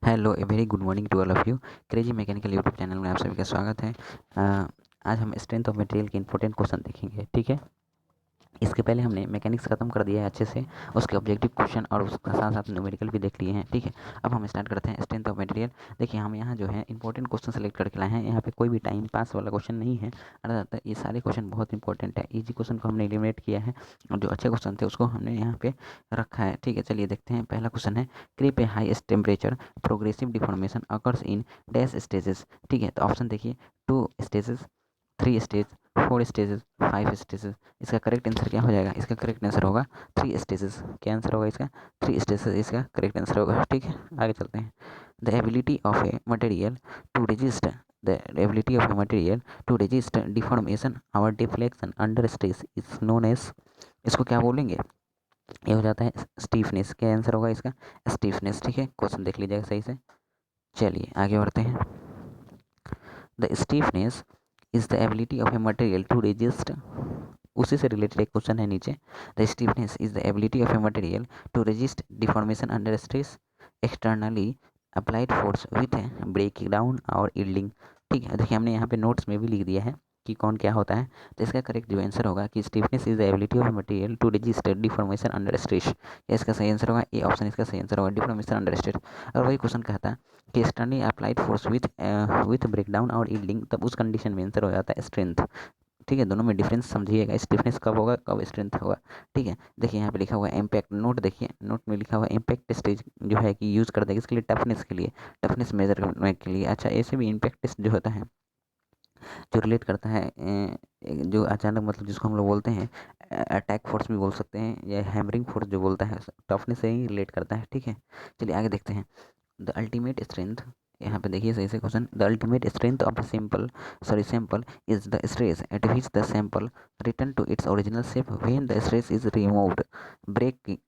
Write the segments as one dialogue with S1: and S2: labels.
S1: Hello a very good morning to all of you. Crazy mechanical YouTube channel में आप सभी का स्वागत है। आज हम स्ट्रेंथ ऑफ मटेरियल के इंपॉर्टेंट क्वेश्चन देखेंगे। ठीक है, इसके पहले हमने मैकेनिक्स खत्म कर दिया है अच्छे से, उसके ऑब्जेक्टिव क्वेश्चन और उसका साथ साथ न्यूमेरिकल भी देख लिए हैं। ठीक है, अब हम स्टार्ट करते हैं स्ट्रेंथ ऑफ मटेरियल। देखिए, हम यहाँ जो है इंपॉर्टेंट क्वेश्चन सेलेक्ट करके लाए हैं। यहाँ पे कोई भी टाइम पास वाला क्वेश्चन नहीं है, अर्थात ये सारे क्वेश्चन बहुत इंपॉर्टेंट है। इजी क्वेश्चन को हमने एलिमिनेट किया है और जो अच्छे क्वेश्चन थे उसको हमने यहाँ पे रखा है। ठीक है, चलिए देखते हैं। पहला क्वेश्चन है, creep a highest temperature progressive deformation occurs in dash stages. ठीक है, तो ऑप्शन देखिए, 2 स्टेजेस, 3 स्टेज, 4 स्टेजेस, 5 स्टेजेस। इसका करेक्ट आंसर क्या हो जाएगा? इसका करेक्ट आंसर होगा 3 स्टेजेस। क्या आंसर होगा इसका? 3 स्टेजेस इसका करेक्ट आंसर होगा। ठीक है, आगे चलते हैं। The ability of a material to resist deformation और deflection under stress is known as, इसको क्या बोलेंगे? ये हो जाता है स्टीफनेस। क्या आंसर होगा इसका? स्टीफनेस। ठीक है, क्वेश्चन देख लीजिएगा सही से। चलिए आगे बढ़ते हैं। The stiffness is the ability of a material to resist, उसी से रिलेटेड एक क्वेश्चन है नीचे। The stiffness is the ability of a material to resist deformation under stress externally applied force with breaking down और yielding. ठीक है, देखिए हमने यहाँ पे नोट्स में भी लिख दिया है कि कौन क्या होता है। तो इसका करेक्ट जो आंसर होगा कि stiffness is the ability of a material to resist deformation under stress. इसका सही आंसर होगा ए ऑप्शन, इसका सही आंसर होगा डिफॉर्मेशन अंडर स्ट्रेस। और वही क्वेश्चन कहता है कि externally applied force with breakdown और यील्डिंग, तब उस कंडीशन में आंसर हो जाता है स्ट्रेंथ। ठीक है, दोनों में डिफरेंस समझिएगा। स्टिफनेस कब होगा, कब स्ट्रेंथ होगा। ठीक है, देखिए यहाँ पे लिखा हुआ है इम्पैक्ट नोट। देखिए नोट में लिखा हुआ है इम्पैक्ट स्टेज जो है कि यूज़ करते हैं इसके लिए, टफनेस के लिए, टफनेस मेजर करने के लिए। अच्छा, ऐसे भी इम्पैक्ट टेस्ट जो होता है, जो रिलेट करता है जो अचानक, मतलब जिसको हम लोग बोलते हैं अटैक फोर्स भी बोल सकते हैं, या हैमरिंग फोर्स जो बोलता है, टफनेस से ही रिलेट करता है। ठीक है, चलिए आगे देखते हैं। द अल्टीमेट स्ट्रेंथ, यहाँ पे देखिए सही से question, the ultimate strength of sample is the stress at which the sample return to its original shape when the stress is removed break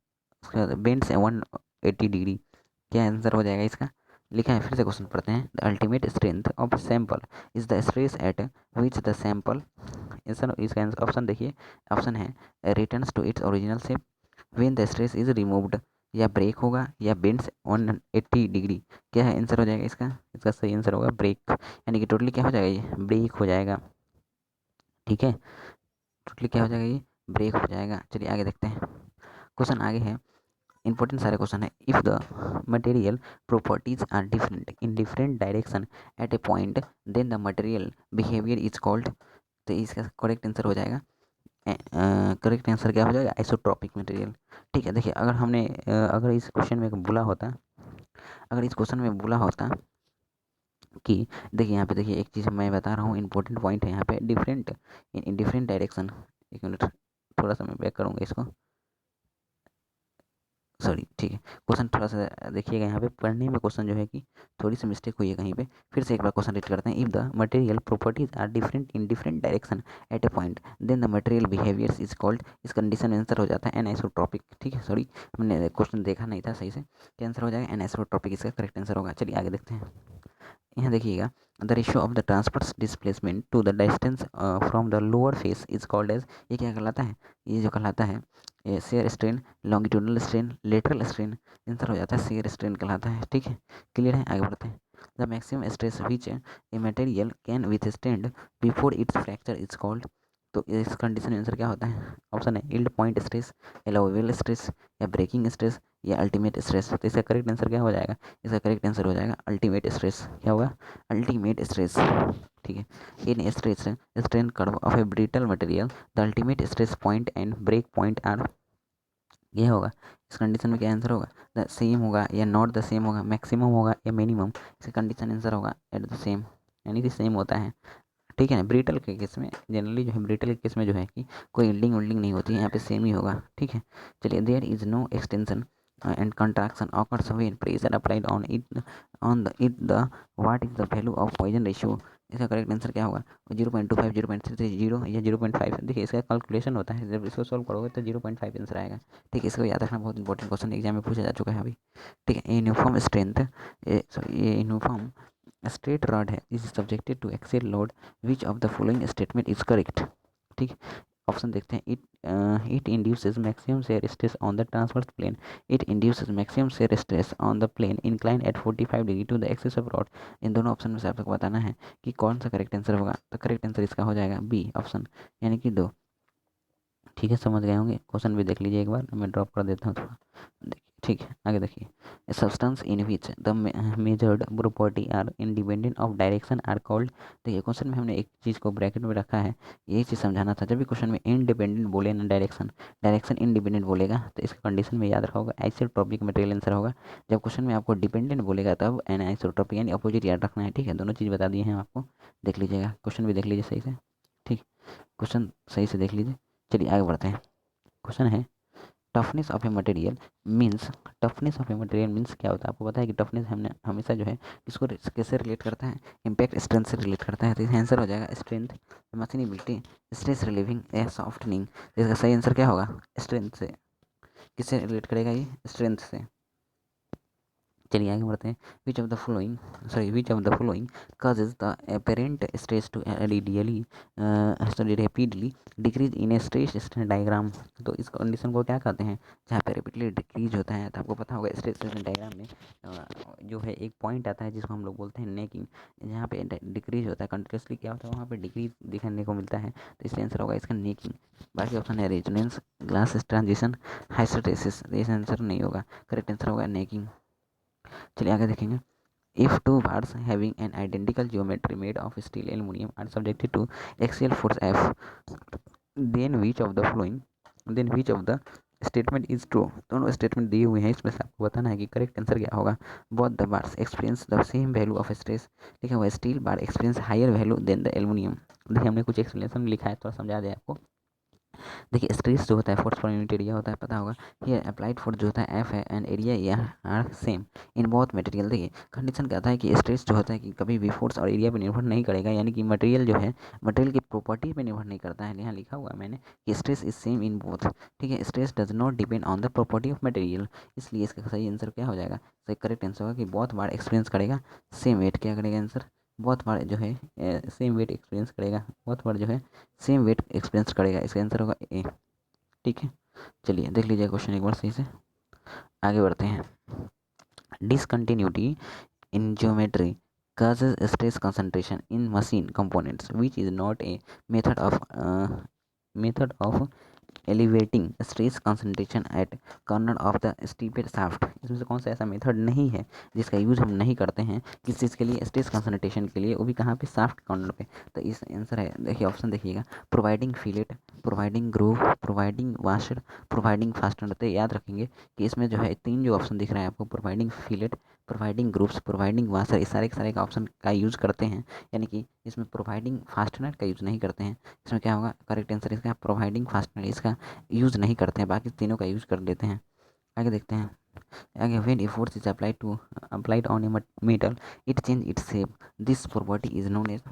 S1: bends 180 degree. क्या आंसर हो जाएगा इसका? लिखा है, फिर से क्वेश्चन पढ़ते हैं। The ultimate strength of sample is the stress at which the sample, इसका ऑप्शन देखिए, ऑप्शन है returns to its original shape when the stress is removed, या ब्रेक होगा, या बेंड्स 180 डिग्री। क्या है आंसर हो जाएगा इसका? इसका सही आंसर होगा ब्रेक, यानी कि टोटली क्या हो जाएगा? ये ब्रेक हो जाएगा। ठीक है, टोटली क्या हो जाएगा? ये ब्रेक हो जाएगा। चलिए आगे देखते हैं। क्वेश्चन आगे है, इंपॉर्टेंट सारे क्वेश्चन है। If the material properties are different in different direction at a point, then the material behaviour is called, तो इसका करेक्ट आंसर हो जाएगा, करेक्ट आंसर क्या हो जाएगा? Isotropic material. ठीक है, देखिए अगर हमने अगर इस क्वेश्चन में बोला होता, अगर इस क्वेश्चन में बोला होता कि, देखिए यहाँ पे देखिए एक चीज़ मैं बता रहा हूँ, इंपॉर्टेंट पॉइंट है यहाँ पे, डिफरेंट इन डिफरेंट डायरेक्शन। एक मिनट, थोड़ा सा मैं बैक करूँगा इसको, सॉरी। ठीक है, क्वेश्चन थोड़ा सा देखिएगा, यहाँ पे पढ़ने में क्वेश्चन जो है कि थोड़ी सी मिस्टेक हुई है कहीं पे। फिर से एक बार क्वेश्चन रीड करते हैं। If the material properties are different in different direction at a point, then the material behaviours is called, इस कंडीशन में आंसर हो जाता है एनआइसोट्रॉपिक। ठीक है, सॉरी हमने क्वेश्चन देखा नहीं था सही से। क्या आंसर हो जाएगा? एनआइसोट्रॉपिक इसका करेक्ट आंसर होगा। चलिए आगे देखते हैं। यहाँ देखिएगा, the ratio of the transverse displacement to the distance from the lower face is called as, ये क्या कहलाता है? ये जो कहलाता है shear strain, longitudinal strain, lateral strain, answer हो जाता है शेयर स्ट्रेन कहलाता है। ठीक है, क्लियर है? आगे बढ़ते हैं। The maximum stress which a material can withstand before it's fracture is called, तो इस कंडीशन में आंसर क्या होता है? ऑप्शन है yield point stress, allowable stress, या ब्रेकिंग स्ट्रेस, या अल्टीमेट स्ट्रेस। तो इसका करेक्ट आंसर क्या हो जाएगा? इसका करेक्ट आंसर हो जाएगा अल्टीमेट स्ट्रेस। क्या होगा? Ultimate stress. ठीक है, in stress strain curve of a brittle material the ultimate stress point and break point are, ये होगा इस कंडीशन में क्या आंसर होगा? द सेम होगा, या नॉट द सेम होगा, मैक्सिमम होगा, या मिनिमम। इसका कंडीशन आंसर होगा एट द सेम, यानी कि सेम होता है। ठीक है ना, ब्रिटल के केस में जनरली जो है, ब्रिटल के केस में जो है कि कोई यील्डिंग विल्डिंग नहीं होती है, यहाँ पे सेम ही होगा। ठीक है, चलिए, there is no extension and contraction occurs when pressure applied on it, on the it the what is the value of Poisson ratio, इसका करेक्ट आंसर क्या होगा? 0.25, 0.33, 0 या 0.5। देखिए इसका कैलकुलेशन होता है, जब इसको सॉल्व करोगे तो 0.5 आंसर आएगा। ठीक है, इसको याद रखना, बहुत इंपॉर्टेंट क्वेश्चन एग्जाम में पूछा जा चुका है अभी। ठीक है, यूनिफॉर्म स्ट्रेंथ, ये यूनिफॉर्म स्ट्रेट रॉड है, is subjected to axial load, which of the following statement is correct. ठीक, ऑप्शन देखते हैं, it induces maximum shear stress on the transverse plane, it induces maximum shear stress on the plane incline at 45 degree to the axis of rod. इन दोनों option में से आपको बताना है कि कौन सा करेक्ट आंसर होगा। तो करेक्ट आंसर इसका हो जाएगा बी ऑप्शन, यानी कि 2। ठीक है, समझ गए होंगे। क्वेश्चन भी देख लीजिए एक बार, मैं ड्रॉप कर देता हूँ थोड़ा, देखिए। ठीक है, आगे देखिए, substance in which the measured property are independent of direction are called. देखिए क्वेश्चन में हमने एक चीज़ को ब्रैकेट में रखा है, यही चीज़ समझाना था। जब भी क्वेश्चन में इंडिपेंडेंट बोले ना डायरेक्शन, डायरेक्शन इंडिपेंडेंट बोलेगा तो इसका कंडीशन में याद रखा होगा आइसोट्रोपिक मटेरियल आंसर होगा। जब क्वेश्चन में आपको डिपेंडेंट बोलेगा तब एन आइसोट्रोपिक यानी अपोजिट याद रखना है। ठीक है, दोनों चीज़ बता दिए हैं आपको, देख लीजिएगा, क्वेश्चन भी देख लीजिए सही से। ठीक, क्वेश्चन सही से देख लीजिए। चलिए आगे बढ़ते हैं। क्वेश्चन है toughness of a material means, toughness of a material means क्या होता है। आपको पता है कि टफनेस हमने हमेशा जो है इसको कैसे रिलेट करता है, इम्पैक्ट स्ट्रेंथ से रिलेट करता है। तो इसका आंसर हो जाएगा स्ट्रेंथ, मशीनिबिलिटी, स्ट्रेस रिलीविंग या सॉफ्टनिंग। इसका सही आंसर क्या होगा, स्ट्रेंथ से। किससे रिलेट करेगा ये, स्ट्रेंथ से। चलिए आगे बढ़ते हैं। विच of the following causes the apparent stress to rapidly decrease in a stress strain diagram। तो इस कंडीशन को क्या कहते हैं, जहाँ पे रेपिडली डिक्रीज होता है। तो आपको पता होगा स्ट्रेस स्ट्रेन डायग्राम में जो है एक पॉइंट आता है जिसको हम लोग बोलते हैं नेकिंग, जहाँ पे डिक्रीज होता है कंटिन्यूसली, क्या होता है वहाँ पे डिक्रीज दिखने को मिलता है। तो इसका आंसर होगा इसका नेकिंग। बाकी ऑप्शन है रेजोनेंस, ग्लास ट्रांजिशन, हाइस्टेसिस। इसका आंसर नहीं होगा, करेक्ट आंसर होगा नेकिंग। चलिए आगे देखेंगे। If two bars having an identical geometry made of steel aluminum are subjected to axial force F, then which of the statement is true. दोनों statement दिए हुए हैं, इसमें से आपको बताना है कि करेक्ट आंसर क्या होगा। Both the bars experience the same value of stress, लिखा हुआ steel bar experience higher value than the aluminium. देखिए हमने कुछ एक्सप्लेनेशन लिखा है, थोड़ा समझा दें आपको। देखिए स्ट्रेस जो होता है फोर्स पर यूनिट एरिया होता है, पता होगा। ये अप्लाइड फोर्स जो होता है एफ है एंड एरिया या are same in both material. देखिए कंडीशन क्या होता है कि स्ट्रेस जो होता है कि कभी भी फोर्स और एरिया पे निर्भर नहीं करेगा, यानी कि मटेरियल जो है मटेरियल की प्रॉपर्टी पे निर्भर नहीं करता है। यहाँ लिखा हुआ है मैंने कि stress is same in both. ठीक है, stress does not depend on the property of material, इसलिए इसका सही आंसर क्या हो जाएगा, सही करेक्ट आंसर होगा कि बहुत बार एक्सपीरियंस करेगा सेम वेट। क्या करेगा आंसर, बहुत बार जो है सेम वेट एक्सपीरियंस करेगा, बहुत बार जो है सेम वेट एक्सपीरियंस करेगा। इसका आंसर होगा ए। ठीक है, चलिए देख लीजिए क्वेश्चन एक बार सही से, आगे बढ़ते हैं। Discontinuity in geometry causes stress concentration in machine components which is not a method of alleviating stress concentration at corner of the stepped shaft. इसमें से कौन सा ऐसा मेथड नहीं है जिसका यूज़ हम नहीं करते हैं किस चीज़ के लिए, स्ट्रेस कंसंट्रेशन के लिए, वो भी कहाँ पे, शाफ्ट कॉर्नर पे। तो इस आंसर है, देखिए ऑप्शन देखिएगा, providing fillet, providing groove, providing washer, providing fastener. तो याद रखेंगे कि इसमें जो है तीन जो ऑप्शन दिख रहा है आपको, providing fillet, providing grooves, providing washer, इस सारे के सारे का ऑप्शन का यूज़ करते हैं, यानी कि इसमें प्रोवाइडिंग फास्टनर का यूज़ नहीं करते हैं। इसमें क्या होगा, करेक्ट आंसर इसका प्रोवाइडिंग फास्टनर, इसका यूज़ नहीं करते हैं, बाकी तीनों का यूज़ कर लेते हैं। आगे देखते हैं। आगे when a force is applied on a metal it change its shape, this property is known as.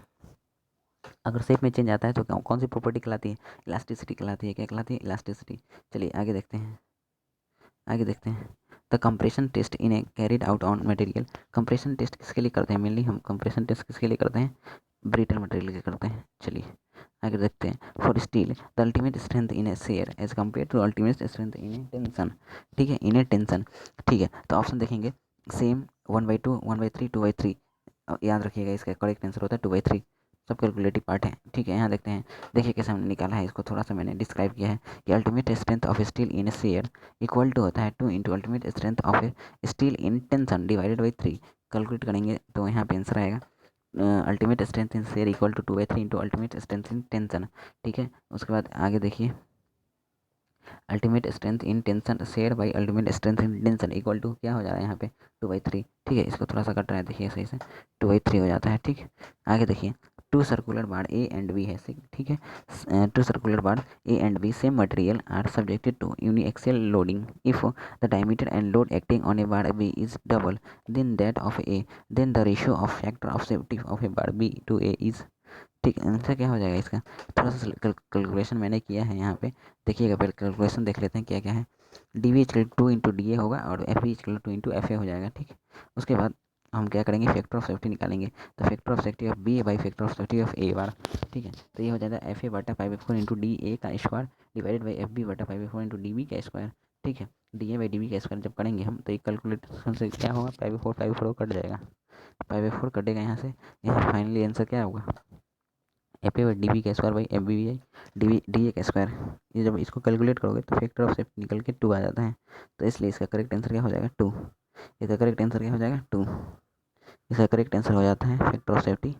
S1: अगर शेप में चेंज आता है तो कौन सी प्रॉपर्टी कहलाती है, इलास्टिसिटी कहलाती है। क्या कहलाती है, इलास्टिसिटी। चलिए आगे देखते हैं, आगे देखते हैं। The compression test in a carried out on material. Compression test किसके लिए करते हैं, मेनली हम कंप्रेशन टेस्ट किसके लिए करते हैं, ब्रिटल मटेरियल के करते हैं। चलिए आगे देखते हैं। For steel the ultimate strength in a shear as compare to ultimate strength in a tension. ठीक है, इन ए टेंशन। ठीक है, तो ऑप्शन देखेंगे सेम, 1/2, 1/3, 2/3। याद रखिएगा इसका करेक्ट आंसर होता है 2/3। सब कैलकुलेटिव पार्ट है। ठीक है, यहाँ देखते हैं, देखिए कैसे हमने निकाला है इसको, थोड़ा सा मैंने डिस्क्राइब किया है कि ultimate strength of steel in a shear equal to होता है 2 into ultimate strength of a steel in tension divided by 3। Calculate करेंगे तो यहाँ पे आंसर आएगा ultimate strength in shear equal to 2/3 into ultimate strength in tension. ठीक है, उसके बाद आगे देखिए, ultimate strength in tension shear by ultimate strength in tension equal to क्या हो जा रहा है यहाँ पे 2/3। ठीक है, इसको थोड़ा सा कट रहा है, देखिए सही से 2/3 हो जाता है। ठीक है, आगे देखिए, two circular bar A and B है। ठीक है, two circular bar A and B same material are subjected to uniaxial loading if the diameter and load acting on a bar B is double than that of A, then the ratio of factor of safety of A bar B to A is. ठीक, answer क्या हो जाएगा इसका, थोड़ा सा calculation मैंने किया है यहाँ पे, देखिएगा पहले कैलकुलेशन देख लेते हैं क्या क्या है। D V equal 2 into D A होगा और F V equal 2 into F A हो जाएगा। ठीक है, उसके बाद हम क्या करेंगे, फैक्टर ऑफ सेफ्टी निकालेंगे। तो factor of safety of B by factor of safety of A bar, ठीक है। तो ये हो जाएगा एफ ए बटा 5/4 इंटू डी ए का square divided by F B बटा 5/4 इंटू डी बी का स्क्वायर, ठीक है। D A by D B का स्क्वायर जब करेंगे हम तो एक कैलकुलेशन से क्या होगा, 5/4 कट जाएगा, 5/4 कटेगा यहाँ से। यहाँ फाइनली आंसर क्या होगा, F A by D B का square by F B by D A का स्क्वायर। ये जब इसको कैलकुलेट करोगे तो फैक्टर ऑफ सेफ्टी निकल के 2 आ जाता है। तो इसलिए इसका करेक्ट आंसर क्या हो जाएगा, 2। इसका करेक्ट आंसर क्या हो जाएगा, 2। इसका करेक्ट आंसर हो जाता है फैक्टर ऑफ सेफ्टी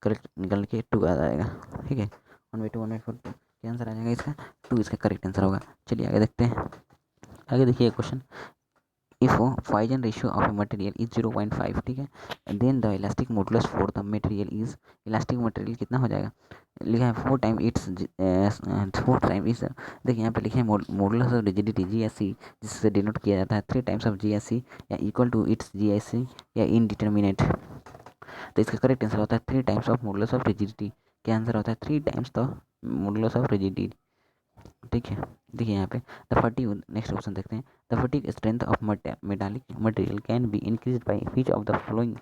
S1: करेक्ट निकल के 2 आ जाएगा, ठीक है। 1/2 1/4 क्या आंसर आ जाएगा इसका, 2 इसका करेक्ट आंसर होगा। चलिए आगे देखते हैं। आगे देखिए question, if Poisson ratio of a material is 0.5, ठीक है, then the elastic modulus for the material is, elastic material कितना हो जाएगा, लिखा है 4 टाइम इट्स 4 टाइम इस, देखिए यहाँ पे लिखे हैं modulus of rigidity G S C, जिससे डिनोट किया जाता है 3 times of G S C या equal to its G S C या इनडिटर्मिनेट। तो इसका करेक्ट आंसर होता है 3 times of modulus of rigidity. क्या आंसर होता है, 3 times the modulus of rigidity, ठीक है। देखिए यहाँ पे द फटीग, नेक्स्ट ऑप्शन देखते हैं, the fatigue strength of metallic material can be increase by which of the following,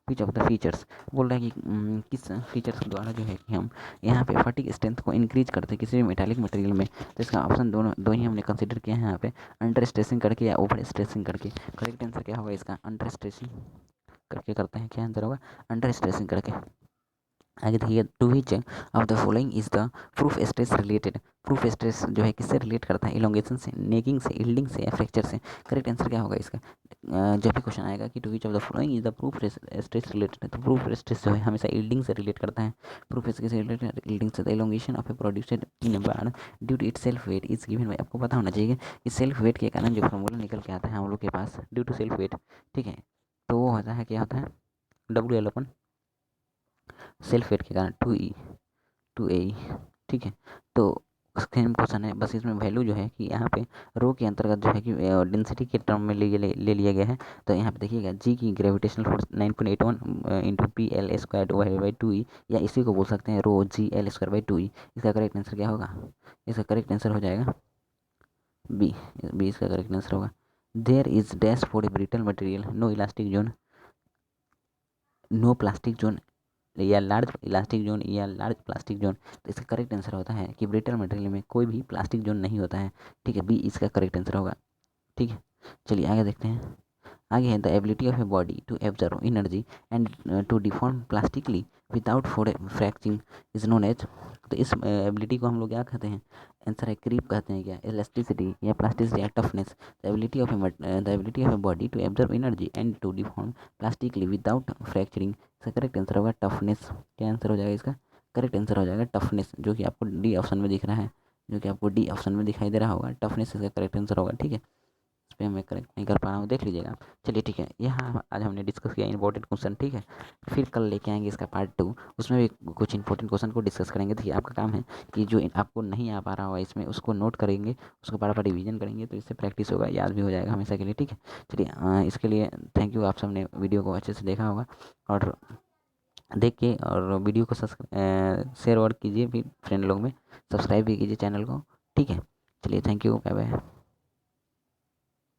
S1: which of the features. बोल रहा है कि किस फीचर्स के द्वारा जो है कि हम यहाँ पे फटीग स्ट्रेंथ को इंक्रीज करते हैं किसी भी मेटालिक मटेरियल में। तो इसका ऑप्शन दो ही हमने कंसिडर किया है यहाँ पे, अंडर स्ट्रेसिंग करके या ओवर स्ट्रेसिंग करके। करेक्ट आंसर क्या होगा इसका, अंडर स्ट्रेसिंग करके करते हैं। क्या आंसर होगा, अंडर स्ट्रेसिंग करके। आगे देखिए, to which of the following is the proof stress related. Proof stress जो है किससे रिलेट करता है, इलोंगेशन से, नेकिंग से, इल्डिंग से या फ्रैक्चर से। करेक्ट आंसर क्या होगा इसका, जब भी क्वेश्चन आएगा कि to which of the following is the proof stress related है, तो प्रूफ स्ट्रेस जो है हमेशा इल्डिंग से रिलेट करता है। प्रूफ स्ट्रेस से रिलेटेड इल्डिंग से, the elongation of a produced in a bar due to itself weight is given by, आपको पता होना चाहिए कि सेल्फ वेट के कारण जो फॉर्मूला निकल के आता है हम लोग के पास, ड्यू टू सेल्फ वेट, ठीक है, तो वो होता है, क्या होता है, WL अपन सेल्फ वेट के कारण 2E, ठीक है। तो सेम क्वेश्चन है, बस इसमें वैल्यू जो है कि यहाँ पे रो के अंतर्गत जो है कि डेंसिटी के टर्म में ले लिया गया है। तो यहाँ पे देखिएगा जी की gravitational force 9.81 into P L square divided by 2E, या इसी को बोल सकते हैं rho G L square by 2E। इसका करेक्ट आंसर क्या होगा, इसका करेक्ट आंसर हो जाएगा बी। बी इसका करेक्ट आंसर होगा। There is dash for a brittle material, no elastic zone, no plastic zone या लार्ज इलास्टिक जोन या लार्ज प्लास्टिक जोन। तो इसका करेक्ट आंसर होता है कि ब्रिटल मटेरियल में कोई भी प्लास्टिक जोन नहीं होता है, ठीक है। बी इसका करेक्ट आंसर होगा, ठीक है। चलिए आगे देखते हैं। आगे है the ability of a body to absorb energy and to deform plastically without fracturing is known as. तो इस एबिलिटी को हम लोग क्या कहते हैं, आंसर है क्रीप कहते हैं, क्या इलास्टिसिटी या प्लास्टिसिटी या toughness. The ability of a body to absorb energy and to deform plastically without fracturing, इसका करेक्ट आंसर होगा टफनेस। क्या आंसर हो जाएगा इसका, करेक्ट आंसर हो जाएगा टफनेस, जो कि आपको डी ऑप्शन में दिख रहा है, जो कि आपको डी ऑप्शन में दिखाई दे रहा होगा। टफनेस इसका करेक्ट आंसर होगा, ठीक है। इस पर मैं करेक्ट नहीं कर पा रहा हूँ, देख लीजिएगा। चलिए ठीक है, यहाँ आज हमने डिस्कस किया इंपॉर्टेंट क्वेश्चन, ठीक है। फिर कल लेके आएंगे इसका पार्ट 2, उसमें भी कुछ इंपॉर्टेंट क्वेश्चन को डिस्कस करेंगे। देखिए आपका काम है कि जो आपको नहीं आ पा रहा होगा इसमें, उसको नोट करेंगे, उसको बार बार रिवीजन करेंगे, तो इससे प्रैक्टिस होगा, याद भी हो जाएगा हमेशा के लिए, ठीक है। चलिए इसके लिए थैंक यू, आप सबने वीडियो को अच्छे से देखा होगा, और देख के और वीडियो को शेयर और कीजिए भी फ्रेंड लोग में, सब्सक्राइब भी कीजिए चैनल को, ठीक है। चलिए थैंक यू, बाय बाय।